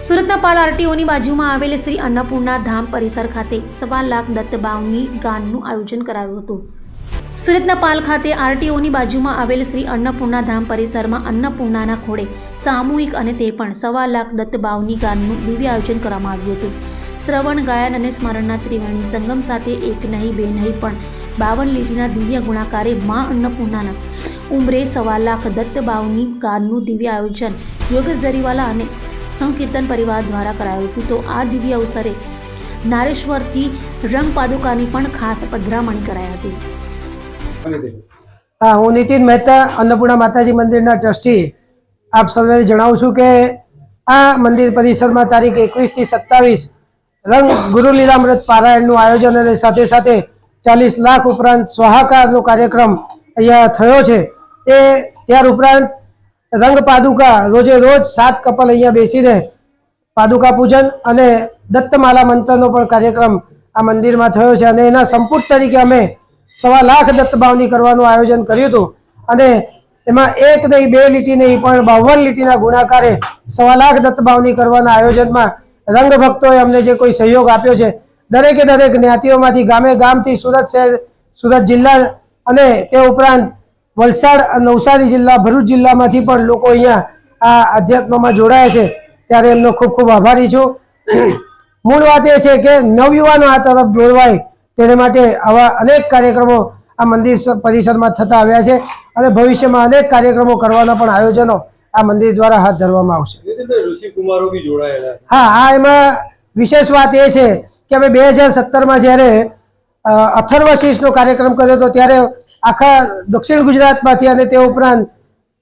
સુરતના પાલ આરટીઓની બાજુમાં આવેલ શ્રી અન્નપૂર્ણા ધામ પરિસર ખાતે 1.25 લાખ દત્તબાવની ગાનનું આયોજન કરાયું હતું। સુરતના પાલ ખાતે આરટીઓની બાજુમાં આવેલ શ્રી અન્નપૂર્ણા ધામ પરિસરમાં અન્નપૂર્ણાના ખોળે સામૂહિક અને તે પણ 1.25 લાખ દત્તબાવની ગાનનું દિવ્ય આયોજન કરવામાં આવ્યું હતું। શ્રવણ, ગાયન અને સ્મરણના ત્રિવેણી સંગમ સાથે એક નહીં બે નહીં પણ 52 લીટીના દિવ્ય ગુણાકારે મા અન્નપૂર્ણાના ઉંમરે 1.25 લાખ દત્તબાવની ગાનનું દિવ્ય આયોજન યોગેશ જરીવાલા અને સંકીર્તન પરિવાર દ્વારા કરાયું હતું। તો આ દિવ્ય અવસરે નારેશ્વરથી રંગ પાદુકાની પણ ખાસ પધરામણી કરાઈ હતી। હું નીતિન મહેતા, अन्नपूर्णा माताजी मंदिर ट्रस्टी आप सर्वे जणावुं छुं के आ मंदिर परिसर में तारीख 21 થી 27 रंग गुरु लीलामृत पारायण आयोजन और साथे साथे 40 लाख उपरांत स्वाहाकार कार्यक्रम अहींया थयो छे। ए त्यार उपरांत रंग पादुका रोजे रोज 7 कपल अहींया बेसीने पादुका पूजन और दत्तमाला मंत्रनो पण कार्यक्रम आ मंदिर में थयो छे अने एना संपुट तरीके अमे 1.25 लाख दत्तबावनी करवानुं आयोजन कर्युं हतुं अने एमां एक नहीं बे लीटी नहीं पण 52 लीटीना गुणाकारे 1.25 लाख दत्तबावनी करवाना आयोजन में रंग भक्तोए अमने जे कोई सहयोग आप्यो छे दरेके दरेक ज्ञातिओमांथी गामे गामथी सूरत शहर, सूरत जिल्ला अने ते उपरांत वलसाड, नवसारी जिल्ला, भरूच जिल्लामांथी पण लोको अहींया आ अध्यात्ममां जोडाया छे त्यारे एमनो खूब खूब आभारी छुं। मूळ वात ए छे के नवयुવાનો आ तरफ દોરવાય तेने माटे आवा अनेक कार्यक्रमों आ मंदिर परिसर में थता आव्या छे अने भविष्य में अनेक कार्यक्रमों करवाना पण आयोजनों आ मंदिर द्वारा हाथ धरवामां आवशे। ऋषि कुमारो भी जोड़ायेला। हाँ, आ एमां विशेष बात ए छे के अमे 2017 में ज्यारे अथर्वशीषनो कार्यक्रम कर्यो तो त्यारे आखा दक्षिण गुजरातमांथी अने ते उपरांत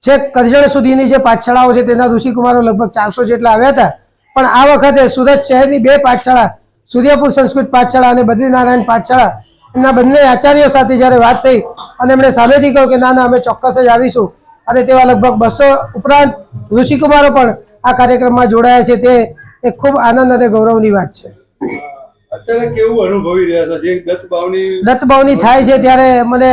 छेक करजण सुधीनी जे पाठशाळाओ छे तेना ऋषि कुमारो लगभग 400 जेटला आव्या हता पण आ वखते सूरत शहेरनी 2 पाठशाळा सूर्यपुर संस्कृत पाठशाला और बद्रीनारायण पाठशाला एमना बंने आचार्यों साथे ज्यारे वात थई अने एमणे सामेथी कह्युं के ना ना अमे चोक्कस ज आवीशुं अने तेवा लगभग 200 उपरांत ऋषिकुमारो पण आ कार्यक्रम में जोड़ाया छे ते एक खूब आनंद अने गौरवनी वात छे। अत्यारे केवुं अनुभवी रह्या छो जे दत्तबावनी थाय छे त्यारे मने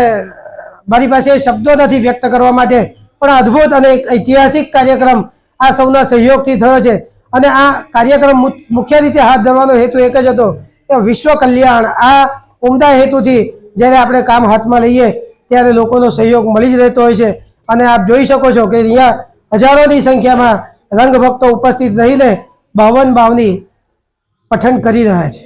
मारी पासे शब्दों नथी व्यक्त करवा माटे पण अद्भुत अने एक ऐतिहासिक कार्यक्रम आ सौना सहयोगथी थयो छे અને આ કાર્યક્રમ મુખ્ય રીતે હાથ ધરવાનો હેતુ એક જ હતો કે વિશ્વ કલ્યાણ આ ઉમદા હેતુથી જ્યારે આપણે કામ હાથમાં લઈએ ત્યારે લોકોનો સહયોગ મળી જ રહેતો હોય છે અને આપ જોઈ શકો છો કે અહીંયા હજારોની સંખ્યામાં રંગ ભક્તો ઉપસ્થિત રહીને 52 બાવની પઠન કરી રહ્યા છે।